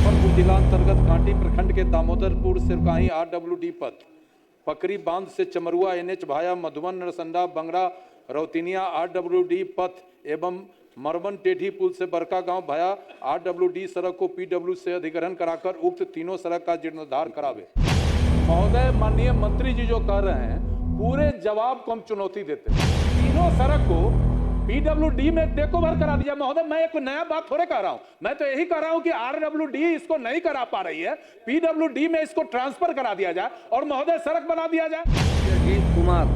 मुजफ्फरपुर जिला अंतर्गत कांटी प्रखंड के दामोदरपुर सिरकाही आरडब्ल्यूडी पथ पकरी बांध से चमरुआ एनएच भाया मधुबन नरसंडा बंगरा रौतिनिया आरडब्ल्यूडी पथ एवं मरवन टेढ़ी पुल से बरका गांव भाया आरडब्ल्यूडी सड़क को पीडब्ल्यू से अधिग्रहण कराकर उक्त तीनों सड़क का जीर्णोद्धार करावे। महोदय, माननीय मंत्री जी जो कह रहे हैं पूरे जवाब को हम चुनौती देते हैं। तीनों सड़क को पीडब्ल्यूडी में टेक ओवर करा दिया। महोदय, मैं एक नया बात थोड़े कह रहा हूं, मैं तो यही कह रहा हूं कि आरडब्ल्यूडी इसको नहीं करा पा रही है, पीडब्ल्यूडी में इसको ट्रांसफर करा दिया जाए और महोदय सड़क बना दिया जाए। अजीत कुमार,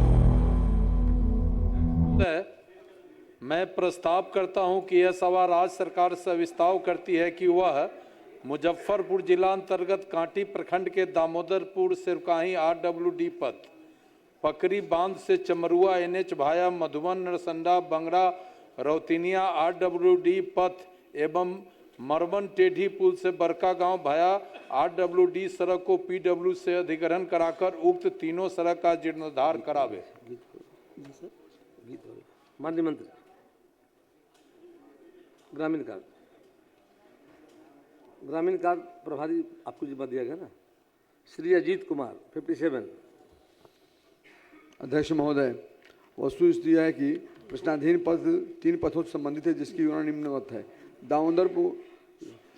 मैं प्रस्ताव करता हूं कि यह सवाल राज्य सरकार से विस्तार करती है कि वह मुजफ्फरपुर जिला अंतर्गत कांटी प्रखंड के दामोदरपुर सिरकाही आरडब्ल्यूडी पथ पकरी बांध से चमरुआ एनएच भाया मधुबन नरसंडा बंगरा रौतिनिया आरडब्ल्यूडी पथ एवं मरवन टेढ़ी पुल से बरका गांव भाया आरडब्ल्यूडी सड़क को पीडब्ल्यू से अधिग्रहण कराकर उक्त तीनों सड़क का जीर्णोद्धार करावे। माननीय मंत्री ग्रामीण कार्य प्रभारी आपको जिम्मा दिया गया ना, श्री अजीत कुमार 57। अध्यक्ष महोदय, वस्तुस्थिति है कि प्रश्नाधीन पद 3 पथों से संबंधित है जिसकी विवरण निम्नवत है। दामोदरपुर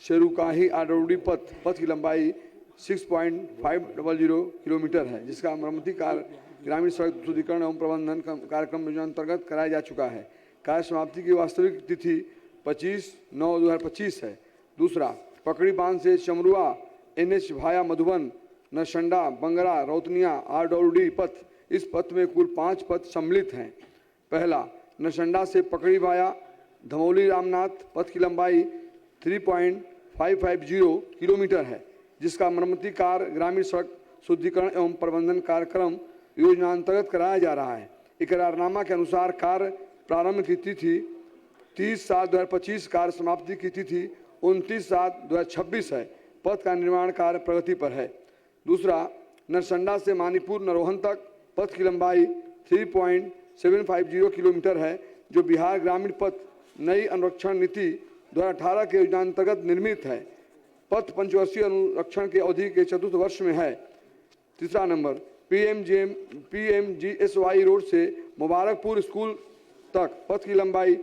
शेरुकाही आरडब्ल्यूडी पथ की लंबाई 6.500 किलोमीटर है जिसका मरम्मती कार्य ग्रामीण सड़क सुदृढ़ीकरण एवं प्रबंधन कार्यक्रम योजना अंतर्गत कराया जा चुका है। कार्य समाप्ति की वास्तविक तिथि 25/9/2025 है। दूसरा, पकड़ी बांध से चमरुआ एनएच भाया मधुबन नरसंडा बंगरा रौतनिया आरडब्ल्यूडी पथ, इस पथ में कुल 5 पथ सम्मिलित हैं। पहला, नरसंडा से पकड़ी भाया धमौली रामनाथ पथ की लंबाई 3.550 किलोमीटर है जिसका मरम्मती कार्य ग्रामीण सड़क शुद्धिकरण एवं प्रबंधन कार्यक्रम योजना अंतर्गत कराया जा रहा है। इकरारनामा के अनुसार कार्य प्रारंभ की तिथि 30/7/2025, कार्य समाप्ति की तिथि 29/7/2026 है। पथ का निर्माण कार्य प्रगति पर है। दूसरा, नरसंडा से मानीपुर नरोहन तक पथ की लंबाई 3.750 किलोमीटर है जो बिहार ग्रामीण पथ नई अनुरक्षण नीति 2018 के योजना अंतर्गत निर्मित है। पथ पंचवर्षीय अनुरक्षण की अवधि के 4th वर्ष में है। तीसरा नंबर, पीएमजीएसवाई रोड से मुबारकपुर स्कूल तक पथ की लंबाई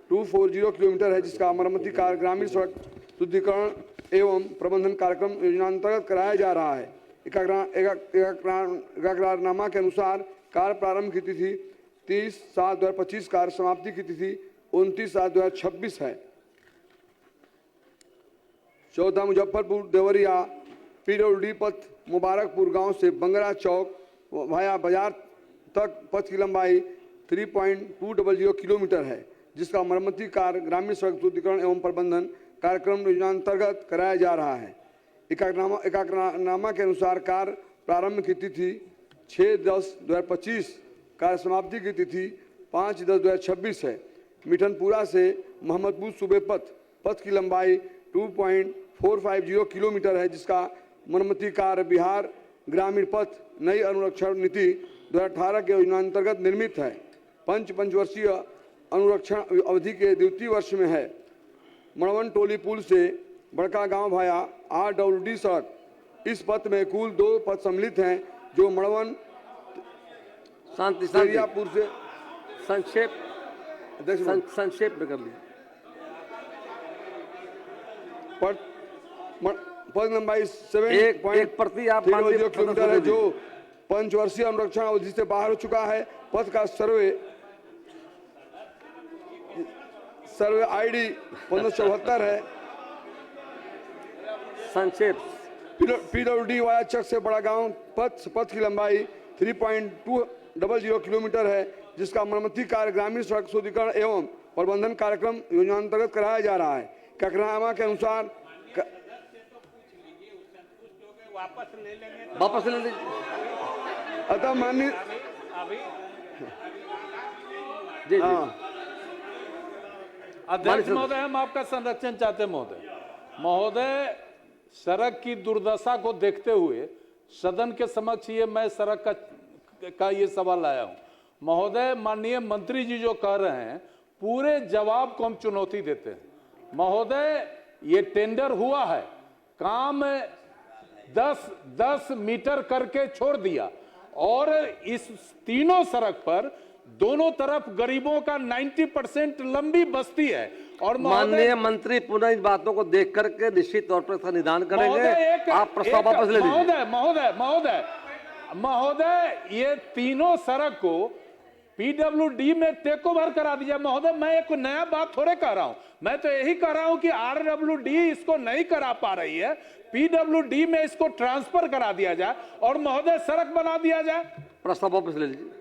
240 किलोमीटर है जिसका मरम्मती कार्य ग्रामीण सड़क शुद्धिकरण एवं प्रबंधन कार्यक्रम योजना अंतर्गत कराया जा रहा है। इकरारनामा के अनुसार कार्य प्रारंभ की तिथि 30/7/2025, कार्य समाप्ति की तिथि 29/7/2026 है। चौथा, मुजफ्फरपुर देवरिया पीडब्ल्यूडी पथ मुबारकपुर गांव से बंगरा चौक भाया बाजार तक पथ की लंबाई 3.200 किलोमीटर है जिसका मरम्मती कार्य ग्रामीण सड़क शुद्धिकरण एवं प्रबंधन कार्यक्रम योजना अंतर्गत कराया जा रहा है। इकरारनामा के अनुसार कार्य प्रारंभ की तिथि 6/10/2025, कार्य समाप्ति की तिथि 5/10/2026 है। मिठनपुरा से मोहम्मदपुर सूबे पथ की लंबाई 2.450 किलोमीटर है जिसका मरम्मती कार्य बिहार ग्रामीण पथ नई अनुरक्षण नीति 2018 के योजना अंतर्गत निर्मित है। पंचवर्षीय अनुरक्षण अवधि के 2य वर्ष में है। मड़वन टोली पुल से बड़का गांव भाया आरडब्ल्यूडी सड़क, इस पथ में कुल 2 पथ सम्मिलित हैं जो मड़वन शांतिपुर से संक्षेप में कर लीजिए। पथ लंबाई 7.30 किलोमीटर है जो पंचवर्षीय अनुरक्षण अवधि से बाहर हो चुका है। पथ का सर्वे आईडी 1574 है। संक्षेप, पीडब्ल्यूडी वाया चक से बड़ा गांव पथ की लंबाई 3.200 किलोमीटर है जिसका मरम्मती कार्य ग्रामीण सड़क शुद्धिकरण एवं प्रबंधन कार्यक्रम योजना अंतर्गत कराया जा रहा है। इकरारनामा के अनुसार वापस ले लीजिए। अतः माननीय अध्यक्ष महोदय, हम आपका संरक्षण चाहते हैं। महोदय, सड़क की दुर्दशा को देखते हुए सदन के समक्ष मैं सड़क का ये सवाल लाया हूं। महोदय, माननीय मंत्री जी जो कह रहे हैं पूरे जवाब को हम चुनौती देते हैं। महोदय, ये टेंडर हुआ है, काम 10 मीटर करके छोड़ दिया और इस तीनों सड़क पर दोनों तरफ गरीबों का 90% लंबी बस्ती है। और माननीय मंत्री पुनः इन बातों को देख करके निश्चित तौर पर इसका निदान करेंगे। महोदय, आप प्रस्ताव वापस ले लीजिए। महोदय ये तीनों सड़क को पीडब्ल्यूडी में टेक ओवर करा दिया। महोदय मैं एक नया बात थोड़े कह रहा हूं, मैं तो यही कह रहा हूं कि आरडब्ल्यूडी इसको नहीं करा पा रही है, पीडब्ल्यूडी में इसको ट्रांसफर करा दिया जाए और महोदय सड़क बना दिया जाए। प्रस्ताव वापस ले लीजिए।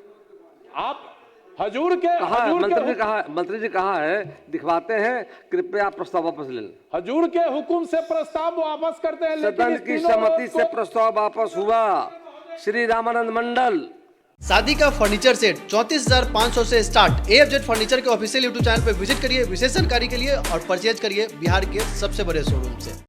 आप हजूर के मंत्री जी कहा है दिखवाते हैं, कृपया प्रस्ताव वापस ले लें। हजूर के हुकुम से प्रस्ताव वापस करते हैं, सदन की सहमति से प्रस्ताव वापस हुआ। श्री रामानंद मंडल। शादी का फर्नीचर सेट 34,500 से स्टार्ट। AFZ फर्नीचर के ऑफिशियल यूट्यूब चैनल पर विजिट करिए विशेष जानकारी के लिए और परचेज करिए बिहार के सबसे बड़े शोरूम से।